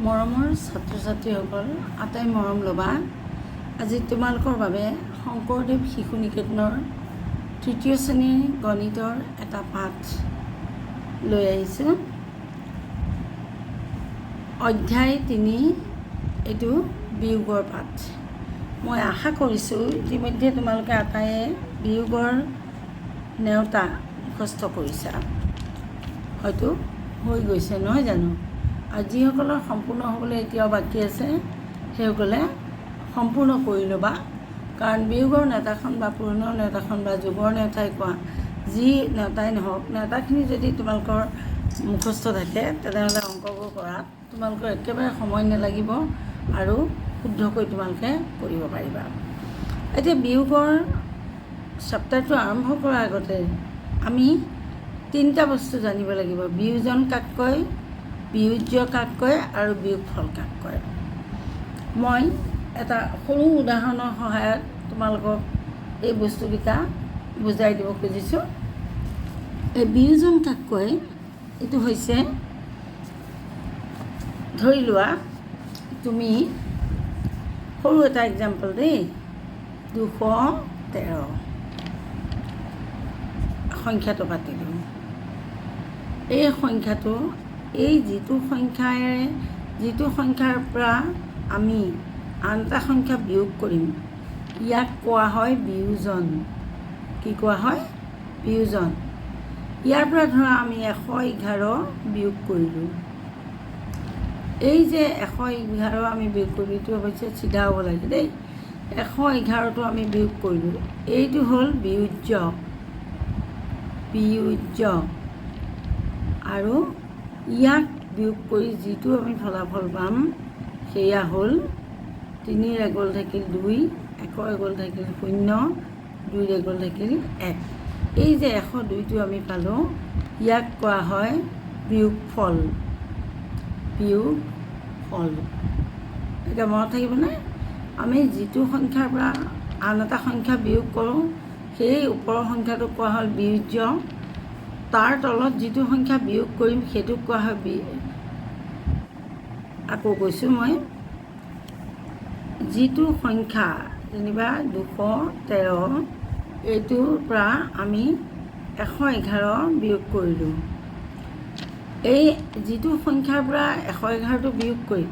মৰমৰ ছাত্ৰ ছাত্ৰীসকল আটাই মৰম ল'বা। আজি তোমালোকৰ বাবে শংকৰদেৱ শিশু নিকেতনৰ তৃতীয় শ্ৰেণীৰ গণিতৰ এটা পাঠ লৈ আহিছোঁ। অধ্যায় 3 এইটো বিয়োগৰ পাঠ। মই আশা কৰিছোঁ ইতিমধ্যে তোমালোকে আটাইয়ে বিয়োগৰ নেওতা মুখস্থ কৰিছা, হয়তো হৈ গৈছে, নহয় জানো? আৰু যিসকলৰ সম্পূৰ্ণ হ'বলৈ এতিয়াও বাকী আছে সেইসকলে সম্পূৰ্ণ কৰি ল'বা, কাৰণ বিয়োগৰ নেওতাখন বা পূৰণৰ নেওতাখন বা যোগৰ নেওতাই কোৱা যি নেওতাই নহওক, নেওতাখিনি যদি তোমালোকৰ মুখস্থ থাকে তেনেহ'লে অংকবোৰ কৰাত তোমালোকৰ একেবাৰে সময় নালাগিব আৰু শুদ্ধকৈ তোমালোকে কৰিব পাৰিবা। এতিয়া বিয়োগৰ চেপ্টাৰটো আৰম্ভ কৰাৰ আগতে আমি 3টা বস্তু জানিব লাগিব: বিয়োজন কাক কয়, বিয়োজ্য কাক কয় আৰু বিয়োগফল কাক কয়। মই এটা সৰু উদাহৰণৰ সহায়ত তোমালোকক এই বস্তুকেইটা বুজাই দিব খুজিছোঁ। এই বিয়োজন কাক কয় এইটো হৈছে, ধৰি লোৱা তুমি সৰু এটা এক্সাম্পল দেই, 213 সংখ্যাটো পাতিলোঁ। এই সংখ্যাটো যিটো সংখ্যাৰ পৰা আমি আন এটা সংখ্যা বিয়োগ কৰিম ইয়াক কোৱা হয় বিয়োজন। কি কোৱা হয়? বিয়োজন। ইয়াৰ পৰা ধৰা আমি 111 বিয়োগ কৰিলোঁ। এই যে 111 আমি বিয়োগ কৰিলোঁ, এইটো অৱশ্যে চিধা হ'ব লাগে দেই। 111টো আমি বিয়োগ কৰিলোঁ, এইটো হ'ল বিয়োজ্য। আৰু ইয়াক বিয়োগ কৰি যিটো আমি ফলাফল পাম সেয়া হ'ল 3ৰ এগল থাকিল 2, 1ৰ এগল থাকিল 0, 2ৰ এগল থাকিল 1। এই যে 102টো আমি পালোঁ ইয়াক কোৱা হয় বিয়োগফল। এতিয়া মনত থাকিবনে? আমি যিটো সংখ্যাৰ পৰা আন এটা সংখ্যা বিয়োগ কৰোঁ সেই ওপৰৰ সংখ্যাটোক কোৱা হ'ল বিয়োজ্য। তাৰ তলত যিটো সংখ্যা বিয়োগ কৰিম সেইটোক কোৱা হয় আকৌ কৈছোঁ মই, যিটো সংখ্যা যেনিবা 213 এইটোৰ পৰা আমি 111 বিয়োগ কৰিলোঁ, এই যিটো সংখ্যাৰ পৰা 111টো বিয়োগ কৰিম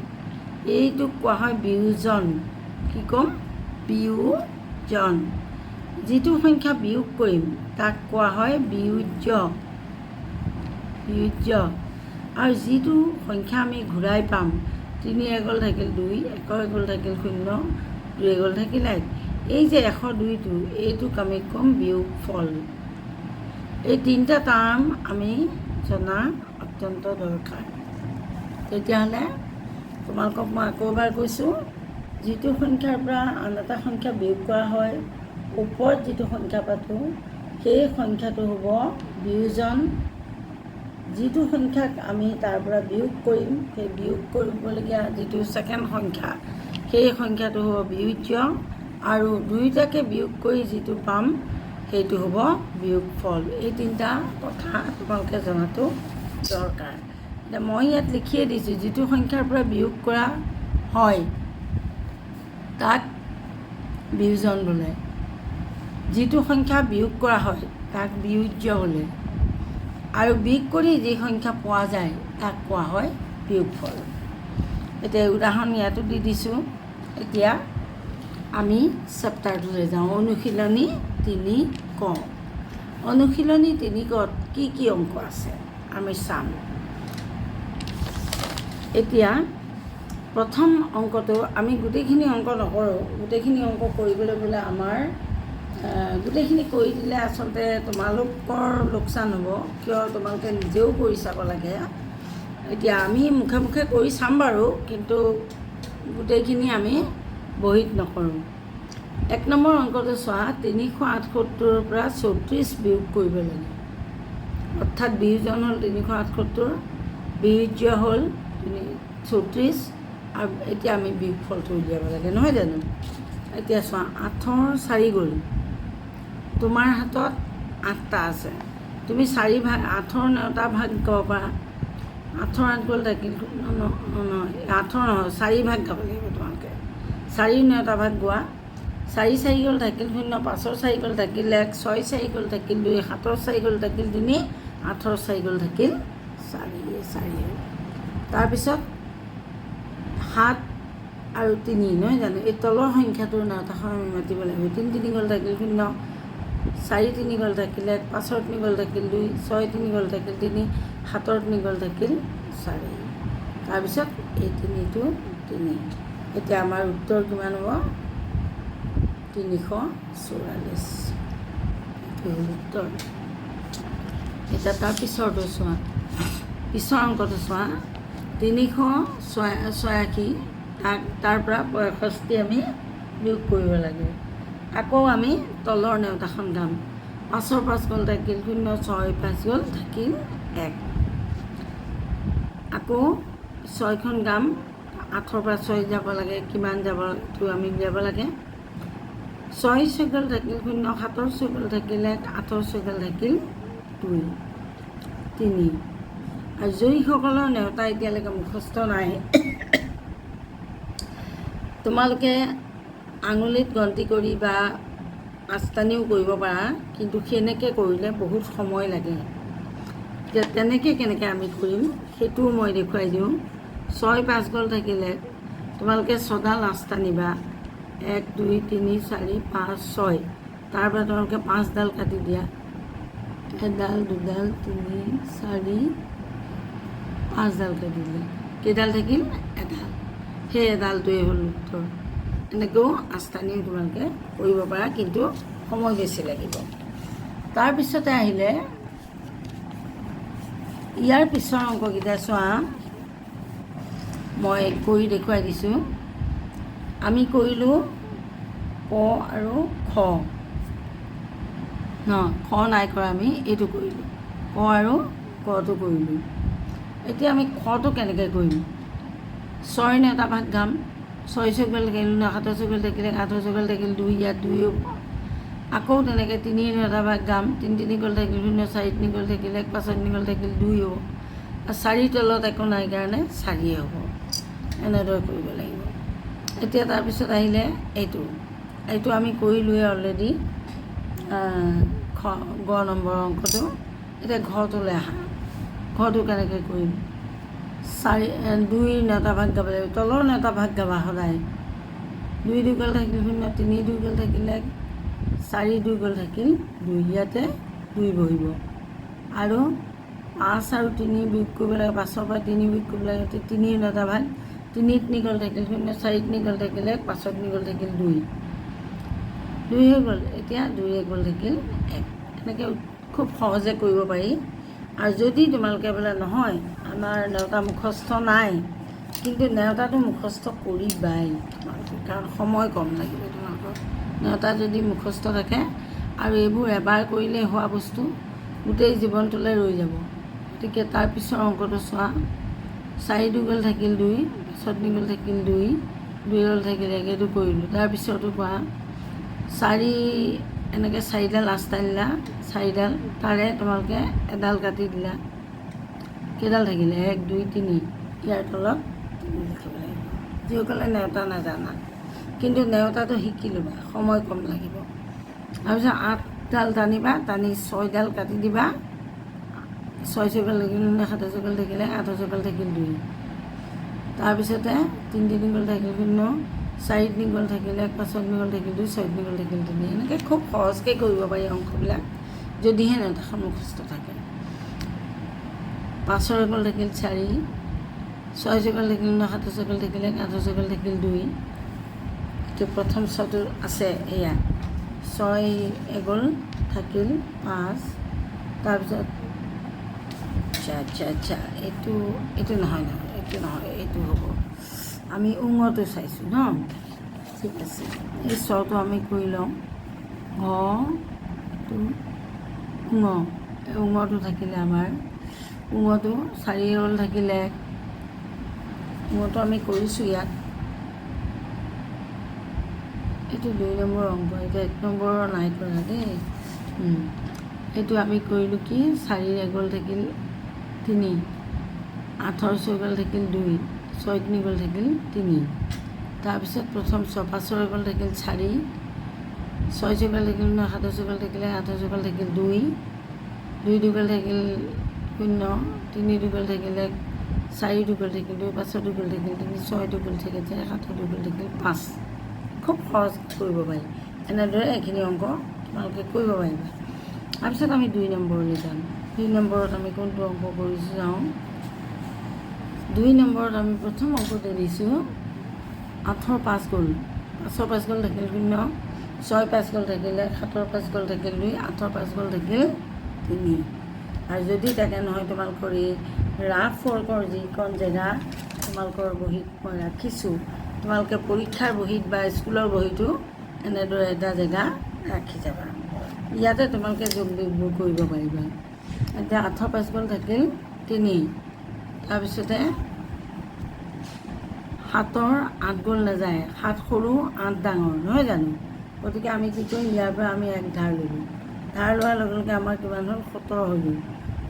এইটোক কোৱা হয় বিয়োজন। কি ক'ম? বিয়োজন। যিটো সংখ্যা বিয়োগ কৰিম তাক কোৱা হয় বিয়োজ্য। আৰু যিটো সংখ্যা আমি ঘূৰাই পাম, 3ৰ এগল থাকিল 2, 1ৰ এগল থাকিল 0, 2ৰ এগল থাকিল 1, এই যে 102টো এইটোক আমি ক'ম বিয়োগফল। এই 3টা টাৰ্ম আমি জনা অত্যন্ত দৰকাৰ। তেতিয়াহ'লে তোমালোকক মই আকৌ এবাৰ কৈছোঁ, যিটো সংখ্যাৰ পৰা আন এটা সংখ্যা বিয়োগ কৰা হয়, ওপৰত যিটো সংখ্যা পাতোঁ সেই সংখ্যাটো হ'ব বিয়োজন। যিটো সংখ্যাক আমি তাৰ পৰা বিয়োগ কৰিম সেই বিয়োগ কৰিবলগীয়া যিটো ছেকেণ্ড সংখ্যা সেই সংখ্যাটো হ'ব বিয়োজ্য। আৰু দুয়োটাকে বিয়োগ কৰি যিটো পাম সেইটো হ'ব বিয়োগফল। এই 3টা কথা তোমালোকে জনাটো দৰকাৰ। এতিয়া মই ইয়াত লিখিয়ে দিছোঁ, যিটো সংখ্যাৰ পৰা বিয়োগ কৰা হয় তাক বিয়োজন বোলে, যিটো সংখ্যা বিয়োগ কৰা হয় তাক বিয়োজ্য বোলে, আৰু বিয়োগ কৰি যি সংখ্যা পোৱা যায় তাক কোৱা হয় বিয়োগফল। এতিয়া উদাহৰণ ইয়াতো দি দিছোঁ। এতিয়া আমি চেপ্টাৰটোলৈ যাওঁ। অনুশীলনী 3 ক। অনুশীলনী 3 কত কি কি অংক আছে আমি চাম। এতিয়া প্ৰথম অংকটো আমি গোটেইখিনি অংক নকৰোঁ। গোটেইখিনি অংক কৰিবলৈ বোলে আমাৰ গোটেইখিনি কৰি দিলে আচলতে তোমালোকৰ লোকচান হ'ব, কিয় তোমালোকে নিজেও কৰি চাব লাগে। এতিয়া আমি মুখে মুখে কৰি চাম বাৰু, কিন্তু গোটেইখিনি আমি বহীত নকৰোঁ। 1 নম্বৰ অংকটো চোৱা, 378ৰ পৰা 34 বিয়োগ কৰিব লাগে। অৰ্থাৎ বিয়োজন হ'ল 378, বিয়োজ্য হ'ল 34, আৰু এতিয়া আমি বিয়োগফলটো উলিয়াব লাগে, নহয় জানো? এতিয়া চোৱা, 8ৰ 4 গ'ল। তোমাৰ হাতত 8টা আছে, তুমি 8ৰ নেওতা ভাগ ক'ব পাৰা। আঠৰ 8 গ'ল থাকিল নহয় 8 নহয় 4 ভাগ গাব লাগিব তোমালোকে 4 9টা ভাগ গোৱা 4 4 গ'ল থাকিল 0 5ৰ 4 গ'ল থাকিল 1 6 4 গ'ল থাকিল 2 7ৰ 4 গ'ল থাকিল 3 8ৰ 4 গ'ল থাকিল 4 তাৰপিছত 7 আৰু 3 নহয় জানো এই তলৰ সংখ্যাটোৰ নেওতাখন আমি মাতিব লাগিব 3 3 গ'ল থাকিল 0 4 3 গ'ল থাকিল 1 5ৰ 3 গ'ল থাকিল 2 6 3 গ'ল থাকিল 3 7ৰ 3 গ'ল থাকিল 4 তাৰপিছত এই 3টো 3 এতিয়া আমাৰ উত্তৰ কিমান হ'ব 344 এইটো হ'ল উত্তৰ এতিয়া তাৰ পিছৰটো চোৱা পিছৰ অংকটো চোৱা 386 তাৰ পৰা 65 আমি যোগ কৰিব লাগে আকৌ আমি তলৰ নেওতাখন গাম 5ৰ 5 গ'ল থাকিল 0 6 5 গ'ল থাকিল 1 আকৌ 6খন গাম 8ৰ পৰা 6 যাব লাগে কিমান যাব এইটো আমি উলিয়াব লাগে 6 6 গ'ল থাকিল 0 7ৰ 6 গ'ল থাকিল 1 8ৰ 6 গ'ল থাকিল 2 3 আৰু জয়ীসকলৰ নেওতা এতিয়ালৈকে মুখস্থ নাই তোমালোকে আঙুলিত গন্তি কৰি বা আস্তানিও কৰিব পাৰা কিন্তু সেনেকৈ কৰিলে বহুত সময় লাগে এতিয়া তেনেকৈ কেনেকৈ আমি কৰিম সেইটোও মই দেখুৱাই দিওঁ 6 5 গ'ল থাকিলে তোমালোকে 6ডাল আস্তানিবা 1 2 3 4 5 6 তাৰপৰা তোমালোকে 5ডাল কাটি দিয়া এডাল দুডাল 3 4 5ডাল কাটি দিলে কেইডাল থাকিল এডাল সেই এডালটোৱে হ'ল উত্তৰ এনেকৈও আস্তানি তোমালোকে কৰিব পাৰা কিন্তু সময় বেছি লাগিব তাৰপিছতে আহিলে ইয়াৰ পিছৰ অংককেইটা চোৱা মই কৰি দেখুৱাই দিছোঁ আমি কৰিলোঁ ক আৰু খ খ নাই কৰা আমি এইটো কৰিলোঁ ক আৰু কটো কৰিলোঁ এতিয়া আমি খটো কেনেকৈ কৰিম 6 9টা ভাগ গাম 6 6 গ'ল থাকিল 7ৰ 6 গ'ল থাকিলে 8ৰ 6 গ'ল থাকিল 2 ইয়াত 2 হ'ব আকৌ তেনেকৈ 3 9টা ভাগ গাম 3 3 গ'ল থাকিল 0 4 3 গ'ল থাকিল 1 5 3 গ'ল থাকিল 2 হ'ব আৰু 4 তলত একো নাই কাৰণে 4 হ'ব এনেদৰে কৰিব লাগিব এতিয়া তাৰপিছত আহিলে এইটো আমি কৰিলোঁৱে অলৰেডি গ নম্বৰ অংকটো এতিয়া ঘৰটোলৈ আহা ঘৰটো কেনেকৈ কৰিম 2 9টা ভাগ গাব লাগিব তলৰ 9টা ভাগ গাবা সদায় 2 2 গ'ল থাকিল 0 3 2 গ'ল থাকিল 1 4 2 গ'ল থাকিল 2 ইয়াতে 2 বহিব আৰু 5 আৰু 3 বিয়োগ কৰিব লাগে 5ৰ পৰা 3 বিয়োগ কৰিব লাগে 3 9টা ভাগ 3 3 গ'ল থাকিল 0 4 3 গ'ল থাকিল 1 5 3 গ'ল থাকিল 2 2 হৈ গ'ল এতিয়া 2 গ'ল থাকিল 1 এনেকৈ খুব সহজে কৰিব পাৰি আৰু যদি তোমালোকে বোলে নহয় আমাৰ নেওতা মুখস্থ নাই কিন্তু নেওতাটো মুখস্থ কৰিবাই তোমালোকে কাৰণ সময় কম লাগিব তোমালোকৰ নেওতা যদি মুখস্থ থাকে আৰু এইবোৰ এবাৰ কৰিলে হোৱা বস্তু গোটেই জীৱনটোলৈ ৰৈ যাব গতিকে তাৰ পিছৰ অংকটো চোৱা 4 2 গ'ল থাকিল 2 5 2 গ'ল থাকিল 2 2 গ'ল থাকিল 1 এইটো কৰিলোঁ তাৰপিছতো কোৱা 4 এনেকৈ 4ডাল আস্তানিলা 4ডাল তাৰে তোমালোকে এডাল কাটি দিলা কেইডাল থাকিলে 1 2 3 ইয়াৰ তলত 3 লিখিব লাগিব যিসকলে নেওতা নাজানা কিন্তু নেওতাটো শিকি ল'বা সময় কম লাগিব তাৰপিছত 8ডাল টানিবা টানি 6ডাল কাটি দিবা 6 6 গ'ল থাকিল 7 6 গ'ল থাকিলে 8 6 গ'ল থাকিল 2 তাৰপিছতে 3 3 গ'ল থাকিল 0 4 3 গ'ল থাকিলে 1 5 3 গ'ল থাকিল 2 6 3 গ'ল থাকিল 3 এনেকৈ খুব সহজকৈ কৰিব পাৰি অংকবিলাক যদিহে নেওতাখন মুখস্থ থাকে 5 গ'ল থাকিল 4 6 গ'ল থাকিল 9 7 গ'ল থাকিলে 1 8 গ'ল থাকিল 2 এইটো প্ৰথম ছটো আছে এয়া 6 গ'ল থাকিল 5 তাৰপিছত আচ্ছা এইটো নহয় এইটো হ'ব আমি উঙটো চাইছোঁ ন ঠিক আছে এই ছটো আমি কৰি লওঁ উঙটো থাকিলে আমাৰ উঙটো 4 গ'ল থাকিলে উঙটো আমি কৰিছোঁ ইয়াত এইটো 2 নম্বৰ অংক এতিয়া 1 নম্বৰৰ নাই কৰা দেই এইটো আমি কৰিলোঁ কি 4 গ'ল থাকিল 3 8 6 গ'ল থাকিল 2 6 3 গ'ল থাকিল 3 তাৰপিছত প্ৰথম 5 6 গ'ল থাকিল 4 6 6 গ'ল থাকিল 9 7 6 গ'ল থাকিলে 8 6 গ'ল থাকিল 2 2 2 গ'ল থাকিল 0 3 2 গ'ল থাকিলে 4 2 গ'ল থাকিল 2 5 2 গ'ল থাকিল 3 6 2 গ'ল থাকিল 4 7 2 গ'ল থাকিল 5 খুব সহজ কৰিব পাৰি এনেদৰে এইখিনি অংক তোমালোকে কৰিব পাৰিবা তাৰপিছত আমি 2 নম্বৰলৈ যাম 2 নম্বৰত আমি কোনটো অংক কৰিছোঁ যাওঁ 2 নম্বৰত আমি প্ৰথম অংকতে দিছোঁ 8 5 গ'ল 5 5 গ'ল থাকিল 0 6 5 গ'ল থাকিলে 7 5 গ'ল থাকিল 2 8 5 গ'ল থাকিল 3 আৰু যদি তাকে নহয় তোমালোকৰ এই ৰাফ ৱৰ্কৰ যিখন জেগা তোমালোকৰ বহীত মই ৰাখিছোঁ তোমালোকে পৰীক্ষাৰ বহীত বা স্কুলৰ বহীটো এনেদৰে এটা জেগা ৰাখি যাবা ইয়াতে তোমালোকে যোগ বিয়োগবোৰ কৰিব পাৰিবা এতিয়া 8 5 গ'ল থাকিল 3 তাৰপিছতে 7ৰ 8 গ'ল নাযায় 7 সৰু 8 ডাঙৰ নহয় জানো গতিকে আমি কি কৰিম ইয়াৰ পৰা আমি এক ধাৰ ল'লোঁ ধাৰ লোৱাৰ লগে লগে আমাৰ কিমান হ'ল 17 হৈ গ'ল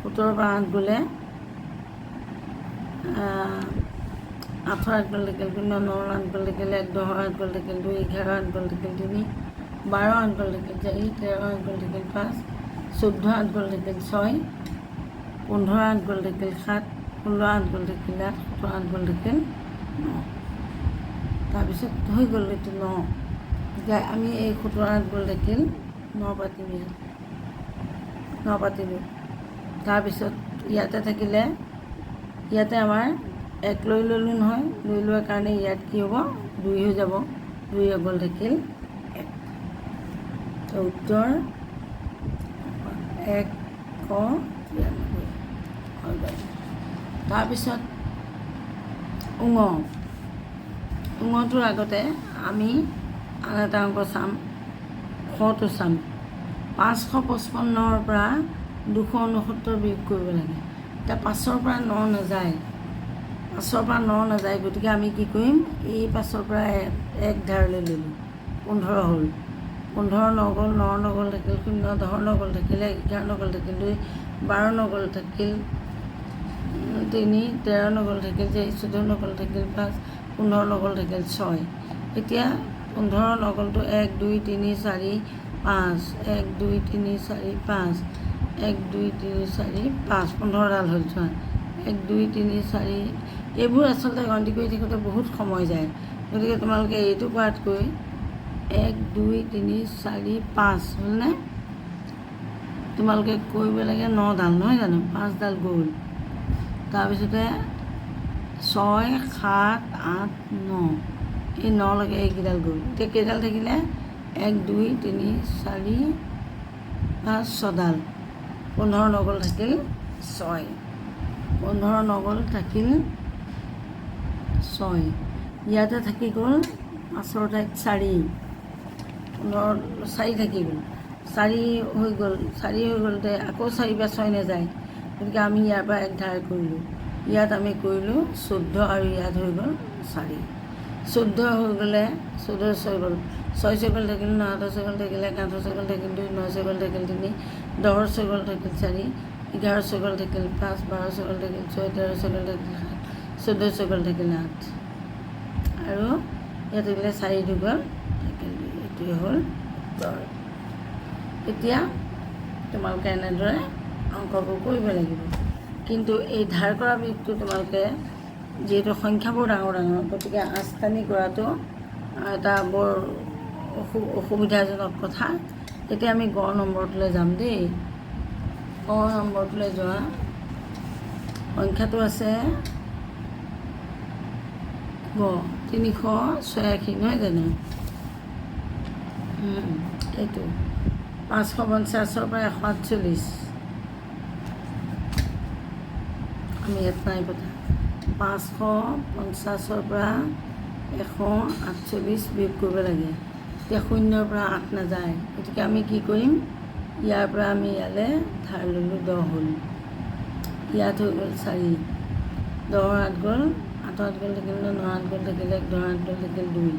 17ৰ পৰা 8 গ'লে 8 8 গ'ল থাকিল 9 9 8 গ'ল থাকিল 1 10 8 গ'ল থাকিল 2 11 8 গ'ল থাকিল 3 12 8 গ'ল থাকিল 4 13 8 গ'ল থাকিল 5 14 8 গ'ল থাকিল 6 15 8 গ'ল থাকিল 7 16 8 গ'ল থাকিল 8 17 8 গ'ল থাকিল 9 তাৰপিছত হৈ গ'ল এইটো 9 এতিয়া আমি এই 17 8 গ'ল থাকিল 9 পাতিলোঁ 9 পাতিলোঁ তাৰপিছত ইয়াতে থাকিলে ইয়াতে আমাৰ 1 লৈ ল'লোঁ নহয় লৈ লোৱাৰ কাৰণে ইয়াত কি হ'ব 2 হৈ যাব 2 গ'ল থাকিল 1 উত্তৰ 193 হৈ গ'ল তাৰপিছত উঙটোৰ আগতে আমি আন এটা অংক চাম শটো চাম 555ৰ পৰা 269 বিয়োগ কৰিব লাগে এতিয়া 5ৰ পৰা 9 নাযায় 5ৰ পৰা 9 নাযায় গতিকে আমি কি কৰিম এই 5ৰ পৰা এক ধাৰলৈ ল'লোঁ 15 হ'ল 15 9 গ'ল 9 9 গ'ল থাকিল 0 10 9 গ'ল থাকিলে 11 গ'ল থাকিল 2 12 9 গ'ল থাকিল 3 13 9 গ'ল থাকিল 4 14 9 গ'ল থাকিল 5 15 9 গ'ল থাকিল 6 এতিয়া 15 9 গ'লটো 1 2 3 4 5 1 2 3 4 5 1 2 3 4 5 15ডাল হ'ল চোৱা 1 2 3 4 এইবোৰ আচলতে গন্তি কৰি থাকোঁতে বহুত সময় যায় গতিকে তোমালোকে এইটো কৰাতকৈ 1 2 3 4 5 হ'লনে তোমালোকে কৰিব লাগে 9ডাল নহয় জানো 5ডাল গ'ল তাৰপিছতে 6 7 8 9 এই 9 লৈকে এইকেইডাল গ'ল এতিয়া কেইডাল থাকিলে 1 2 3 4 5 6ডাল 15 9 গ'ল থাকিল 6 15 9 গ'ল থাকিল 6 ইয়াতে থাকি গ'ল 5ৰ ঠাইত 4 15 4 থাকি গ'ল 4 হৈ গ'লতে আকৌ 4 বা 6 নাযায় গতিকে আমি ইয়াৰ পৰা এক ধাৰ কৰিলোঁ ইয়াত আমি কৰিলোঁ 14 আৰু ইয়াত হৈ গ'ল 4 14 হৈ গ'লে 14 6 গ'ল 6 6 গ'ল থাকিল 9 8 6 গ'ল থাকিলে 8 6 গ'ল থাকিল 2 9 6 গ'ল থাকিল 3 10 6 গ'ল থাকিল 4 11 6 গ'ল থাকিল 5 12 6 গ'ল থাকিল 6 13 6 গ'ল থাকিল 7 14 6 গ'ল থাকিল 8 আৰু ইয়াত থাকিলে 4 2 গ'ল থাকিল 2 এইটোৱে হ'ল উত্তৰ এতিয়া তোমালোকে এনেদৰে অংকবোৰ কৰিব লাগিব কিন্তু এই ধাৰ কৰা বিয়োগটো তোমালোকে যিহেতু সংখ্যাবোৰ ডাঙৰ ডাঙৰ গতিকে আস্থানি কৰাটো এটা বৰ অসুবিধাজনক কথা এতিয়া আমি গ নম্বৰটোলৈ যাম দেই গ নম্বৰটোলৈ যোৱা সংখ্যাটো আছে গ 386 নহয় জানো এইটো 550ৰ পৰা 148 আমি ইয়াত নাই কথা 550ৰ পৰা 148 বিয়োগ কৰিব লাগে এতিয়া 0ৰ পৰা 8 নাযায় গতিকে আমি কি কৰিম ইয়াৰ পৰা আমি ইয়ালৈ ধাৰ ল'লোঁ 10 হ'ল ইয়াত হৈ গ'ল 4 10 8 গ'ল 8 8 গ'ল থাকিল 9 8 গ'ল থাকিলে 10 8 গ'ল থাকিল 2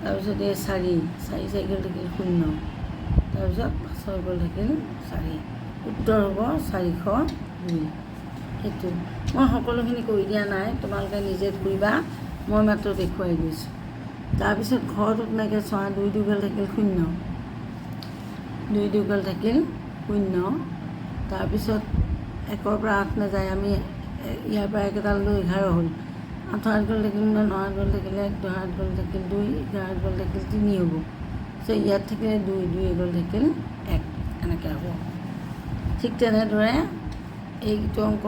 তাৰপিছত এই 4 4 গ'ল থাকিল 0 তাৰপিছত 5 গ'ল থাকিল 4 উত্তৰ হ'ব 402 সেইটো মই সকলোখিনি কৰি দিয়া নাই, তোমালোকে নিজে কৰিবা, মই মাত্ৰ দেখুৱাই গৈছোঁ। তাৰপিছত ঘৰটোত এনেকৈ চোৱা 2 2 থাকিল 0, 2 2 থাকিল 0। তাৰপিছত 1ৰ পৰা 8 নাযায়, আমি ইয়াৰ পৰা 1 এডাল লৈ 11 হ'ল। 8 8 গ'ল থাকিল 9, 9 8 গ'ল থাকিলে 1, 10 8 গ'ল থাকিল 2, 11 8 গ'ল থাকিল 3 হ'ব। চ' ইয়াত থাকিলে 2 2 গ'ল থাকিল 1, এনেকৈ হ'ব। ঠিক তেনেদৰে এইটো অংক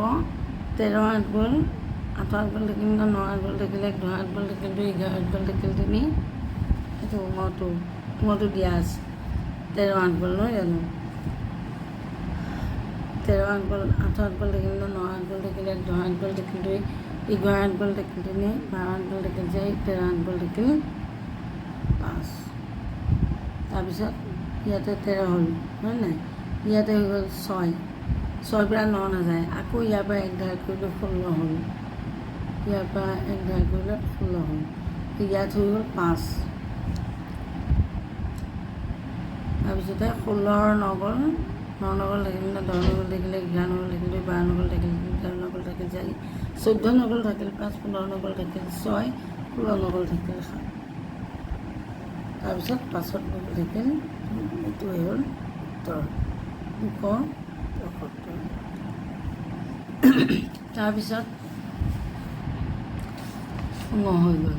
13 8 গ'ল, 8 8 গ'ল থাকিল 9, 9 8 গ'ল থাকিলে 1, 10 8 গ'ল থাকিল 2, 11 8 গ'ল থাকিল 3, এইটো মটো দিয়া আছে। 13 8 গ'ল নহয় জানো, 13 8 গ'ল, 8 8 গ'ল থাকিল 9, 9 8 গ'ল থাকিল 1, 10 8 গ'ল থাকিল 2, 11 8 গ'ল থাকিল 3, 12 8 গ'ল থাকিল 4, 13 8 গ'ল থাকিল 5। তাৰপিছত ইয়াতে 13 হ'ল হয় নাই, ইয়াতে হৈ গ'ল 6, 6ৰ পৰা 9 নাযায়, আকৌ ইয়াৰ পৰা 1 ধাৰ কৰিলোঁ 16 হ'ল, ইয়াৰ পৰা 1 ধাৰ কৰিলে 16 হ'ল, ইয়াত হৈ গ'ল 5। তাৰপিছতে 16 9 গ'ল, 9 9 থাকিল 10 9 থাকিলে 11 9 থাকিলে 12 9 থাকিল 13 9 থাকিল 4, 14 9 থাকিল 5, 15 9 থাকিল 6, 16 9 থাকিল 7। তাৰপিছত 5ত থাকিল, এইটো হৈ গ'ল উত্তৰ 273। তাৰপিছত 9 হৈ গ'ল,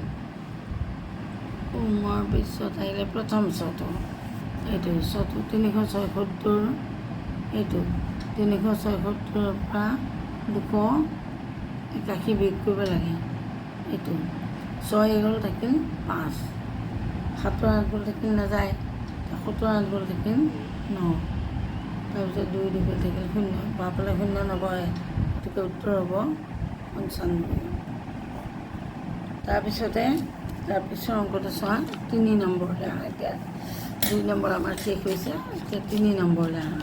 9ৰ পিছত আহিলে প্ৰথম ছটো, এইটো ছটো 376, এইটো 376ৰ পৰা 281 বিয়োগ কৰিব লাগে, এইটো 6 গ'ল থাকিল 5, 7 8 গ'ল থাকিল নাযায়, 17 8 গ'ল থাকিল 9, তাৰপিছত 2 2 গ'ল থাকিল 0, বাওঁফালে 0 নবহে, গতিকে উত্তৰ হ'ব 95। তাৰপিছৰ অংকটো চোৱা 3 নম্বৰলৈ আহা। এতিয়া 2 নম্বৰ আমাৰ শেষ হৈছে, এতিয়া 3 নম্বৰলৈ আহা।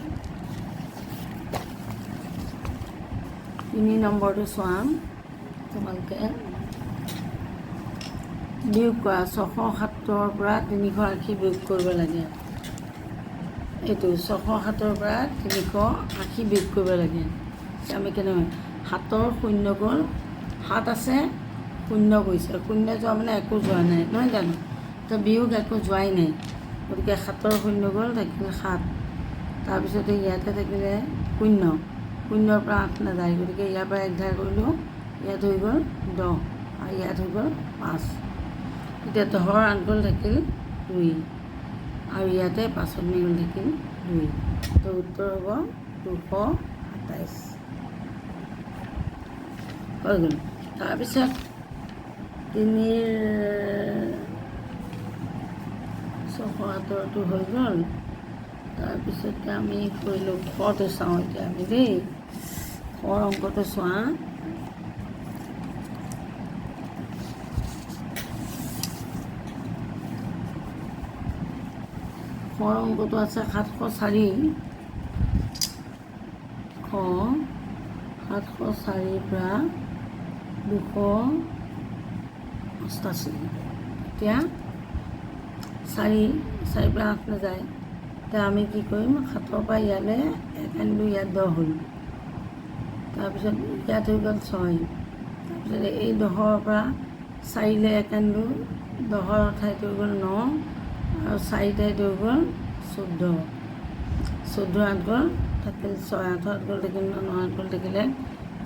3 নম্বৰটো চোৱা, তোমালোকে বিয়োগ কৰা 670ৰ পৰা 380 বিয়োগ কৰিব লাগে। এইটো 670ৰ পৰা 380 বিয়োগ কৰিব লাগে। আমি কেনেকৈ 7ৰ 0 গ'ল, 7 আছে 0 গৈছে, 0 যোৱা মানে একো যোৱা নাই নহয় জানো, তো বিয়োগ একো যোৱাই নাই, গতিকে 7ৰ 0 গ'ল থাকিল 7। তাৰপিছতে ইয়াতে থাকিলে 0, 0ৰ পৰা 8 নাযায়, গতিকে ইয়াৰ পৰা 1 ধাৰ কৰিলোঁ, ইয়াত হৈ গ'ল 10 আৰু ইয়াত হৈ গ'ল 5। এতিয়া 10ৰ 8 গ'ল থাকিল 2 আৰু ইয়াতে 5ত গ'ল থাকিল 2, তো উত্তৰ হ'ব 227 হৈ গ'ল। তাৰপিছত 670টো হৈ গ'ল। তাৰপিছতে আমি কৰিলোঁ খটো চাওঁ, এতিয়া আমি দেই খৰ অংকটো চোৱা। খৰ অংকটো আছে 704, 704ৰ পৰা 288। এতিয়া 4ৰ পৰা 8 নাযায়, এতিয়া আমি কি কৰিম, 7ৰ পৰা ইয়ালৈ 1 আনিলোঁ, ইয়াত 10 হ'ল। তাৰপিছত ইয়াত হৈ গ'ল 6, তাৰপিছত এই 10ৰ পৰা 4লৈ 1 আনিলোঁ, 10ৰ ঠাইত হৈ গ'ল 9 আৰু 4 ঠাইত হৈ গ'ল 14, 14 8 গ'ল থাকিল 6, 8 8 গ'ল থাকিল 9, 9 8 গ'ল থাকিলে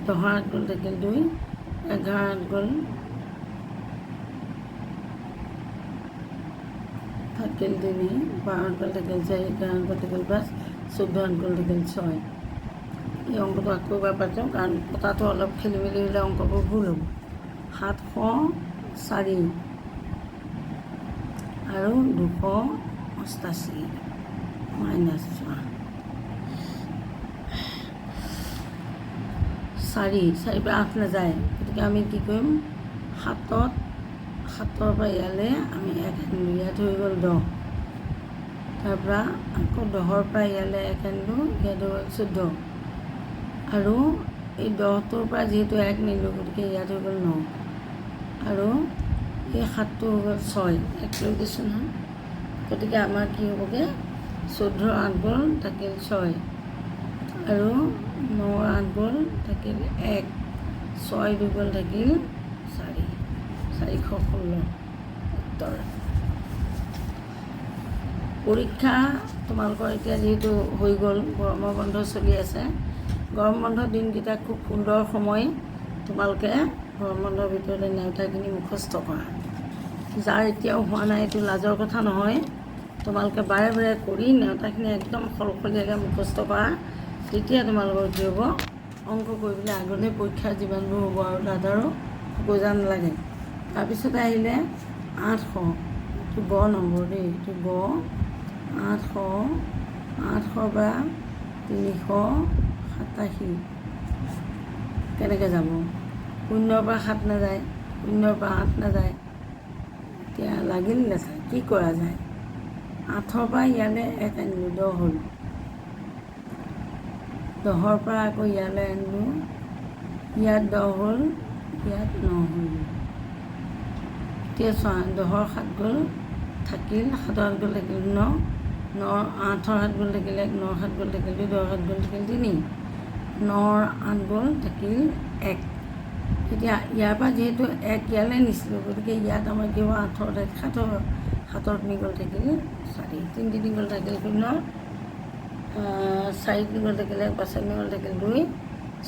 10 8 গ'ল থাকিল 2, 11 8 গ'ল থাকিল 3, 12 8 গ'ল থাকিল 4, 11 8 গ'ল থাকিল 5, 14 8 গ'ল থাকিল 6। এই অংকটো আকৌ এবাৰ পাইছোঁ, কাৰণ কটাটো অলপ খেলি মেলি হ'লে অংকবোৰ ভুল হ'ব। 704 আৰু 288 মাইনাছ 4 পৰা 8 নাযায়, গতিকে আমি কি কৰিম, 7ৰ পৰা ইয়ালৈ আমি 1 আনিলোঁ, ইয়াত হৈ গ'ল 10, তাৰপৰা আকৌ 10ৰ পৰা ইয়ালৈ 1 আনিলোঁ, ইয়াত হৈ গ'ল 14 আৰু এই 10টোৰ পৰা যিহেতু 1 নিলোঁ, গতিকে ইয়াত হৈ গ'ল 9 আৰু এই 7টো হৈ গ'ল 6, 1 লৈ দিছোঁ নহয়, গতিকে আমাৰ কি হ'বগৈ, 14ৰ 8 গ'ল থাকিল 6 আৰু 9 8 গ'ল থাকিল 1 6 2 গ'ল থাকিল 4 416 উত্তৰ। পৰীক্ষা তোমালোকৰ এতিয়া যিহেতু হৈ গ'ল, গৰমৰ বন্ধ চলি আছে, গৰম বন্ধৰ দিনকেইটা খুব সুন্দৰ সময়। তোমালোকে গৰম বন্ধৰ ভিতৰতে নেওতাখিনি মুখস্থ কৰা। যাৰ এতিয়াও হোৱা নাই এইটো লাজৰ কথা নহয়, তোমালোকে বাৰে বাৰে কৰি নেওতাখিনি একদম সলসলীয়াকৈ মুখস্থ কৰা। তেতিয়া তোমালোকৰ কি হ'ব, অংক কৰিবলৈ আগলৈ পৰীক্ষাৰ যিমানবোৰ হ'ব আৰু তাত আৰু খোজা নালাগে। তাৰপিছতে আহিলে 800, এইটো গ নম্বৰ দেই, এইটো গ 800 বা 387 কেনেকৈ যাব? 0 পৰা 7 নাযায়, 0 পৰা 8 নাযায়, এতিয়া লাগিল নাযায়, কি কৰা যায়? 8 পৰা ইয়ালৈ 1 আনিলোঁ, 10 হ'ল। 10 পৰা আকৌ ইয়ালৈ আনিলোঁ, ইয়াত 10 হ'ল, ইয়াত 9 হ'ল। এতিয়া চোৱা, 10ৰ 7 গ'ল থাকিল, 7ৰ 7 গ'ল থাকিল 9, 9ৰ 8ৰ 7 গ'ল থাকিল 1, 9ৰ 7 গ'ল থাকিল 2, 10ৰ 7 গ'ল থাকিল 3, 9ৰ 8 গ'ল থাকিল 1। এতিয়া ইয়াৰ পৰা যিহেতু 1 ইয়ালৈ নিছিলোঁ, গতিকে ইয়াত আমাৰ কি হ'ব, 8ৰ ঠাইত 7 হ'ব, 7ৰ 3 গ'ল থাকিল 4, 3 3 গ'ল থাকিল 0, 4 3 গ'ল থাকিল 1, 5 3 গ'ল থাকিল 2,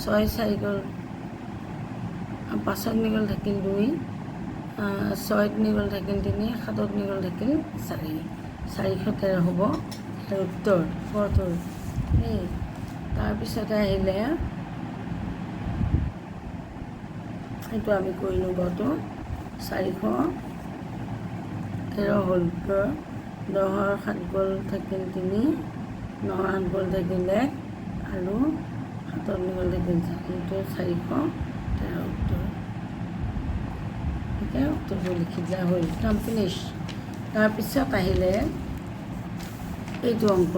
6 4 গ'ল 5 3 গ'ল থাকিল 2, 6 3 গ'ল থাকিল 3, 7 3 গ'ল থাকিল 4, 413 হ'ব ইয়াৰ উত্তৰ পথৰ। এই তাৰপিছতে আহিলে এইটো আমি কৰিলোঁ গটো 413 হ'ল। 10ৰ 7 গ'ল থাকিল 3, 9ৰ 8 গ'ল থাকিল 1 আৰু 7ৰ 2 গ'ল থাকিল 4, এইটো 413 উত্তৰ। এতিয়া উত্তৰটো লিখি দিয়া হ'ল, কাম ফিনিছ। তাৰপিছত আহিলে এইটো অংক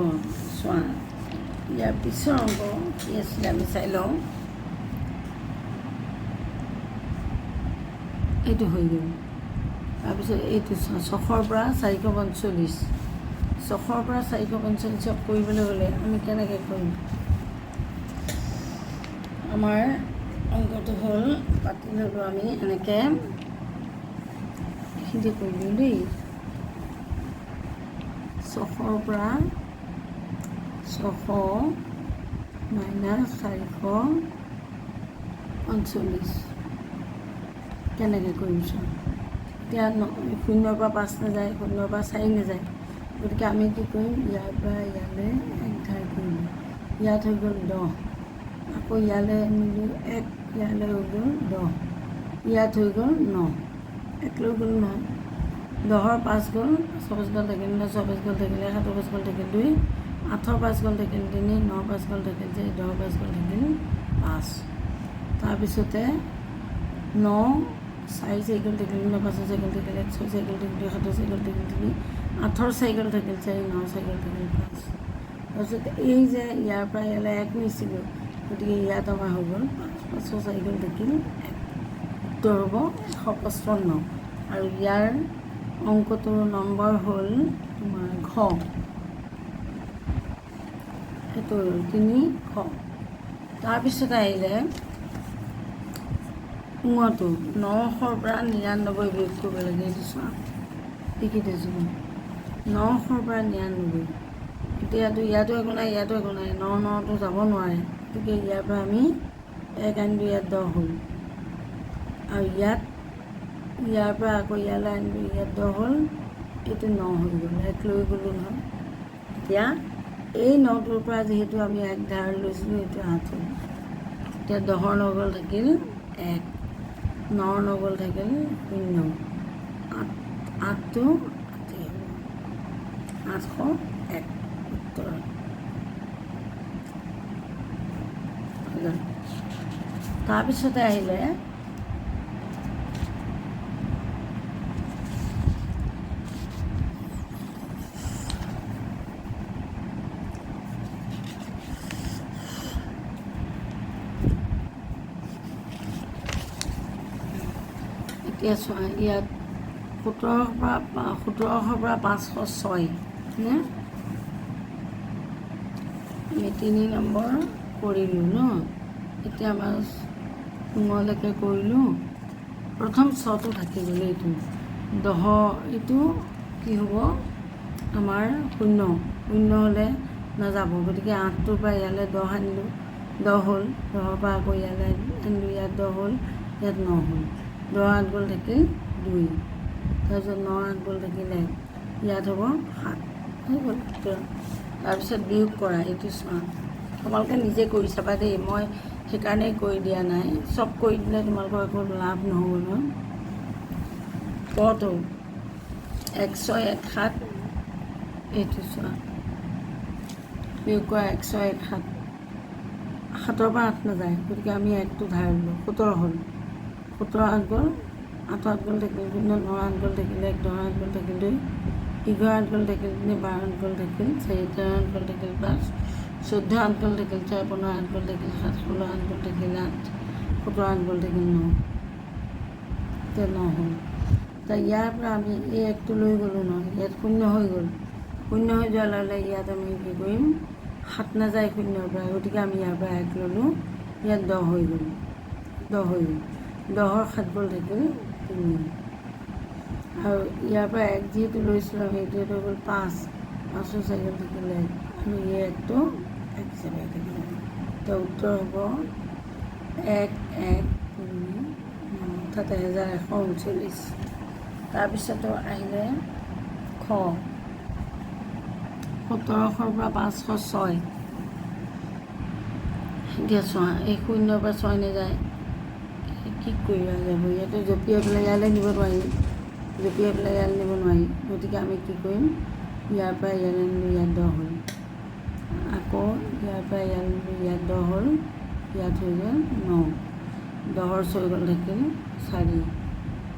চোৱা, ইয়াৰ পিছৰ অংক কি আছিলে আমি চাই লওঁ। এইটো হৈ গ'ল। তাৰপিছত এইটো 600ৰ পৰা 445, 600ৰ পৰা 445 কৰিবলৈ হ'লে আমি কেনেকৈ কৰিম? আমাৰ অংকটো হ'ল, পাতি ল'লোঁ আমি এনেকৈ, এইখিনি কৰিলোঁ দেই। 600ৰ পৰা 600 মাইনাছ 445 কেনেকৈ কৰিম চোন? এতিয়া 0ৰ পৰা 5 নাযায়, 0ৰ পৰা 4 নাযায়, গতিকে আমি কি কৰিম, ইয়াৰ পৰা ইয়ালৈ 1 ধাৰ কৰিলোঁ, ইয়াত হৈ গ'ল 10, আকৌ ইয়ালৈ আনিলোঁ 1, ইয়ালৈ হৈ গ'ল 10, ইয়াত হৈ গ'ল 9, 1 লৈ গ'ল নহয়, 10ৰ 5 গ'ল, 5 গ'ল থাকিল 9, 6 5 গ'ল থাকিলে 7 5 গ'ল থাকিল 2, 8ৰ 5 গ'ল থাকিল 3, 9 5 গ'ল থাকিল 4, 10ৰ 5 গ'ল থাকিল 5। তাৰপিছতে 9 4 4 গ'ল থাকিল 9, 5 4 গ'ল থাকিল 1, 6 4 গ'ল থাকিল 2, 7 4 গ'ল থাকিল 3, 8ৰ 4 গ'ল থাকিল 4, 9 4 গ'ল থাকিল 5। তাৰপিছত এই যে ইয়াৰ পৰা ইয়ালৈ 1 নিছিলোঁ, গতিকে ইয়াত আমাৰ হৈ গ'ল 5, 5ৰ 4 গ'ল থাকিল 1, উত্তৰ হ'ব 155। আৰু ইয়াৰ অংকটোৰ নম্বৰ হ'ল তোমাৰ ঘ, সেইটো হ'ল 3শ। তাৰপিছতে আহিলে ঙটো 900ৰ পৰা 99 বিয়োগ কৰিব লাগে। এইটো চোৱা, লিখি দিছোঁ 900ৰ পৰা 99, এতিয়াতো ইয়াতো একো নাই, ইয়াতো একো নাই, 9 9টো যাব নোৱাৰে, গতিকে ইয়াৰ পৰা আমি 1 আনিলোঁ, ইয়াত 10 হ'ল, আৰু ইয়াৰ পৰা আকৌ ইয়ালৈ আনিলোঁ, ইয়াত 10 হ'ল, এইটো 9 হৈ গ'ল, 1 লৈ গ'লোঁ নহয়। এতিয়া এই 9টোৰ পৰা যিহেতু আমি 1 ধাৰ লৈছিলোঁ, এইটো 8 হ'ল। এতিয়া 10ৰ 9 গ'ল থাকিল 1, 9ৰ 9 গ'ল থাকিল 0, 8টো 8 হ'ব, 801 উত্তৰ। তাৰপিছতে আহিলে এতিয়া চোৱা, ইয়াত 1700 পৰা 506 নে, আমি 3 নম্বৰ কৰিলোঁ ন। এতিয়া আমাৰ ঙলৈকে কৰিলোঁ। প্ৰথম ছটো থাকি গ'ল, এইটো দহ, এইটো কি হ'ব আমাৰ শূন্য, শূন্য হ'লে নাযাব, গতিকে 8টোৰ পৰা ইয়ালৈ 10 আনিলোঁ, 10 হ'ল, 10ৰ পৰা আকৌ ইয়ালৈ আনিলোঁ, ইয়াত 10 হ'ল, ইয়াত 9 হ'ল, 10 8 গ'ল থাকিল 2, তাৰপিছত 9 8 গ'ল থাকিল 1, ইয়াত হ'ব 7, হৈ গ'ল। তাৰপিছত বিয়োগ কৰা, এইটো চোৱা, তোমালোকে নিজে কৰি চাবা দেই, মই সেইকাৰণেই কৰি দিয়া নাই, চব কৰি দিলে তোমালোকৰ একো লাভ নহ'ব নহয়। কটো 1 6 1 7, এইটো চোৱা, বিয়োগ কৰা 1 6 1 7, 7ৰ পৰা 8 নাযায়, গতিকে আমি 1টো ধাৰিলোঁ, 17 হ'ল, 17 8 গ'ল, 8 8 গ'ল থাকিল 0, 9 8 গ'ল থাকিল 1, 10 8 গ'ল থাকিল 2, 11 8 গ'ল থাকিল 3, 12 8 গ'ল থাকিল 4, 13 8 গ'ল থাকিল 5, 14 8 গ'ল থাকিল 4, 15 8 গ'ল থাকিল 7, 16 8 গ'ল থাকিল 8, 17 8 গ'ল থাকিল 9, এতিয়া 9 হ'ল। এতিয়া ইয়াৰ পৰা আমি এই 1টো লৈ গ'লোঁ ন, ইয়াত 0 হৈ গ'ল, 0 হৈ যোৱাৰ লগে লগে ইয়াত আমি কি কৰিম, 7 নাযায় 0ৰ পৰা, গতিকে আমি ইয়াৰ পৰা 1 ল'লোঁ, ইয়াত 10 হৈ গ'ল, 10 হৈ গ'ল, 10ৰ 7 গ'ল থাকিল 3, আৰু ইয়াৰ পৰা 1 যিহেতু লৈছিলোঁ আমি, এইটো হৈ গ'ল 5, 5ৰ 4 গ'ল থাকিল 1, আৰু এই 1টো 1 হিচাপে থাকিল। এতিয়া উত্তৰ হ'ব 1 1 0 অৰ্থাৎ 1139। তাৰপিছতো আহিলে খ, 1700 পৰা 506, এতিয়া চোৱা, এই 0ৰ পৰা 6 নাযায়, কি কৰিবা যাব, ইয়াতে জঁপিয়াই পেলাই ইয়ালৈ নিব নোৱাৰি, জঁপিয়াই পেলাই ইয়ালৈ নিব নোৱাৰি, গতিকে আমি কি কৰিম, ইয়াৰ পৰা ইয়ালৈ নিলোঁ, ইয়াত 10 হ'ল, আকৌ ইয়াৰ পৰা ইয়ালৈ নিলোঁ, ইয়াত 10 হ'ল, ইয়াত হৈ গ'ল 9, 10ৰ 6 গ'ল থাকিল 4,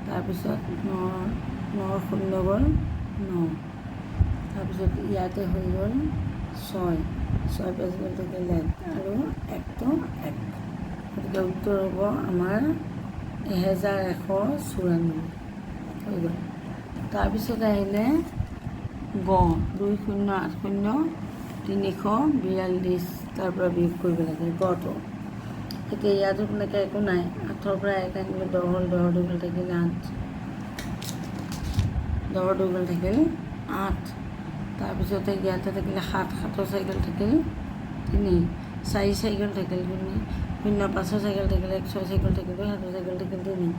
তাৰপিছত 9ৰ 0 গ'ল 9, তাৰপিছত ইয়াতে হৈ গ'ল 6, 6 5 গ'ল থাকিল 1, আৰু 1টো 1, গতিকে উত্তৰ হ'ব আমাৰ 1194 হৈ গ'ল। তাৰপিছত আহিলে গ, 2080 342, তাৰ পৰা বিয়োগ কৰিব লাগে গটো। এতিয়া ইয়াতো তেনেকৈ একো নাই, 8ৰ পৰা 1 আনিলোঁ, 10 হ'ল, 10ৰ 2 গ'ল থাকিল 8, 10ৰ 2 গ'ল থাকিল 8, তাৰপিছতে ইয়াতে থাকিলে 7, 7ৰ 4 গ'ল থাকিল 3, 4 4 গ'ল থাকিল 0, 0 5ৰ 4 গ'ল থাকিল 1, 6 4 গ'ল থাকিল 2, 7ৰ 4 গ'ল থাকিল 3,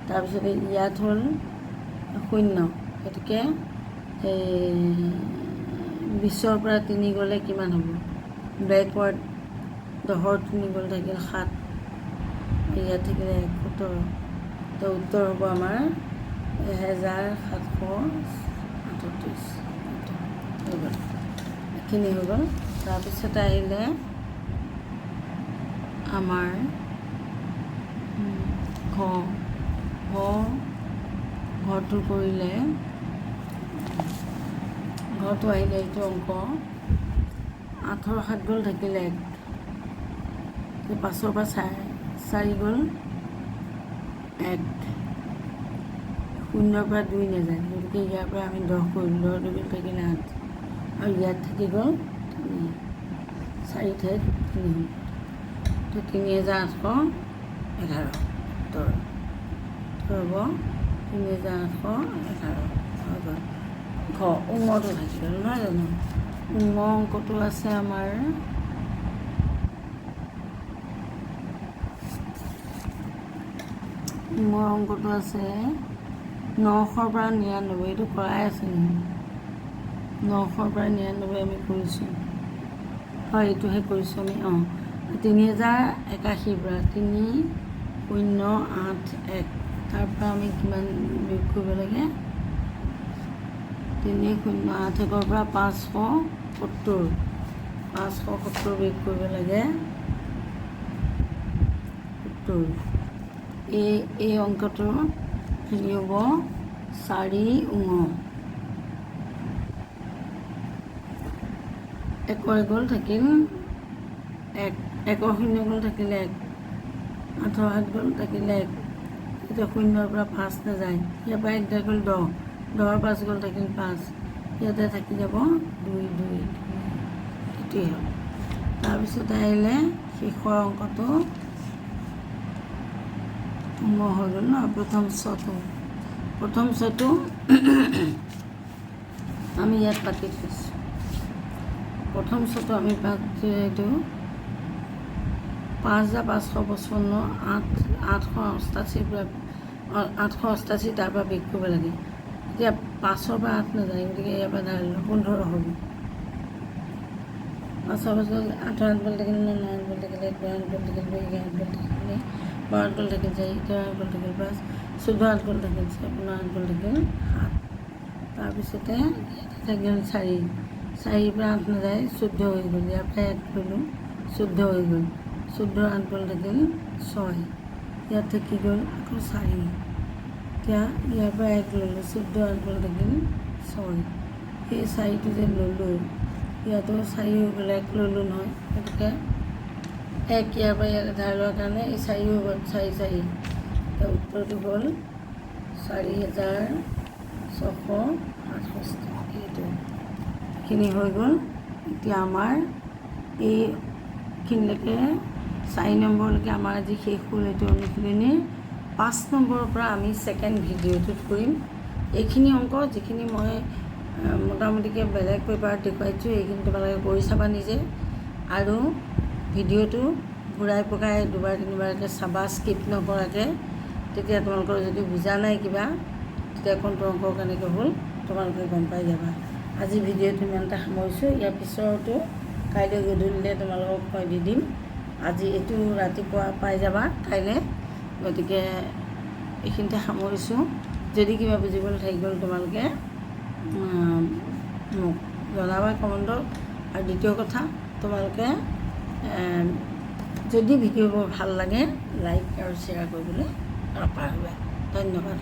তাৰপিছতে ইয়াত হ'ল 0, গতিকে 20ৰ পৰা 3 গ'লে কিমান হ'ব, বেকৱাৰ্ড, 10ৰ 3 গ'ল থাকিল 7, ইয়াত থাকিলে 17, তো উত্তৰ হ'ব আমাৰ 1738 হৈ গ'ল, এইখিনি হৈ গ'ল। তাৰপিছতে আহিলে আমাৰ ঘৰটো কৰিলে, ঘৰটো আহিলে এইটো অংক, 8ৰ 7 গ'ল থাকিল 1, 5ৰ পৰা 4 গ'ল 1, 0ৰ পৰা 2 নাযায়, গতিকে ইয়াৰ পৰা আমি 10 কৰিলোঁ, 10 2 গ'ল থাকিল 8, আৰু ইয়াত থাকি গ'ল 3, 4 ঠাইত 3 হ'ল, তো 3811 উত্তৰ হ'ব 3811 হৈ গ'ল। উঙটো থাকি গ'ল নহয় জানো, অংকটো আছে আমাৰ অংকটো আছে 900 পৰা 99, এইটো কৰাই আছে নহয়, 900 পৰা 99 আমি কৰিছোঁ, হয় এইটোহে কৰিছোঁ আমি, 3081 পৰা 3081, তাৰ পৰা আমি কিমান বিয়োগ কৰিব লাগে, 308 পৰা 570, 570 বিয়োগ কৰিব লাগে, উত্তৰ এই অংকটো হেৰি হ'ব 4 ঙ, 1ৰ গ'ল থাকিল 1, 1ৰ 0 গ'ল থাকিল 1, 8ৰ 8 গ'ল থাকিল 1, এতিয়া 0ৰ পৰা 5 নাযায়, ইয়াৰ পৰা 1 গ'ল 10, 10ৰ 5 গ'ল থাকিল 5, ইয়াতে থাকি যাব 2 2, এইটোৱেই হ'ল। তাৰপিছতে আহিলে শেষৰ অংকটো মই হৈ গ'ল ন। প্ৰথম ছটো আমি ইয়াত পাতি থৈছোঁ। প্ৰথম ছটো আমি এইটো 5,555 888 পৰা 888 তাৰ পৰা বিয়োগ কৰিব লাগে। এতিয়া 5ৰ পৰা 8 নাযায়, গতিকে ইয়াৰ পৰা ধৰি লওক 15 হ'ব। 5ৰ পাছত 8 বল থাকিলে 9 বল থাকিলে 12 বল থাকিলে 11 বল থাকিলে 12 বল থাকিল 4 13 বল থাকিল 5 14 বল থাকিল 15 বল থাকিল 7। তাৰপিছতে ইয়াতে থাকিল 4 পৰা 8 নাযায় 14 হৈ গ'ল। ইয়াৰ পৰা 1 ল'লোঁ 14 হৈ গ'ল। 14 8 বল থাকিল 6। ইয়াত থাকি গ'ল আকৌ 4। এতিয়া ইয়াৰ পৰা 1 ল'লোঁ 14 8 বল থাকিল 6। সেই 4টো যে ল'লোঁ ইয়াতো 4 হৈ গ'ল, 1 ল'লোঁ নহয়, গতিকে 1 ইয়াৰ পৰা ইয়াত ধাৰ লোৱাৰ কাৰণে এই 4 হৈ গ'ল 4 4। এতিয়া উত্তৰটো হ'ল 4,668। এইখিনি হৈ গ'ল। এতিয়া আমাৰ এইখিনিলৈকে 4 নম্বৰলৈকে আমাৰ আজি শেষ হ'ল এইটো অনুশীলনীৰ। 5 নম্বৰৰ পৰা আমি ছেকেণ্ড ভিডিঅ'টোত কৰিম। এইখিনি অংক যিখিনি মই মোটামুটিকৈ বেলেগ পেপাৰত দেখুৱাইছোঁ এইখিনি তোমালোকে কৰি চাবা নিজে, আৰু ভিডিঅ'টো ঘূৰাই পকাই 2বাৰ 3বাৰকৈ চাবা স্কিপ নকৰাকৈ। তেতিয়া তোমালোকৰ যদি বুজা নাই কিবা, তেতিয়া কোনটো অংক কেনেকৈ হ'ল তোমালোকে গম পাই যাবা। আজি ভিডিঅ'টো ইমানতে সামৰিছোঁ। ইয়াৰ পিছৰটো কাইলৈ গধূলিলৈ তোমালোকক মই দি দিম। আজি এইটো ৰাতিপুৱা পাই যাবা কাইলৈ, গতিকে এইখিনিতে সামৰিছোঁ। যদি কিবা বুজিবলৈ থাকি গ'ল তোমালোকে মোক জনাবা কমেণ্টত। আৰু দ্বিতীয় কথা, তোমালোকে যদি ভিডিঅ'বোৰ ভাল লাগে লাইক আৰু শ্বেয়াৰ কৰিবলৈ নাপাহৰিবা। ধন্যবাদ।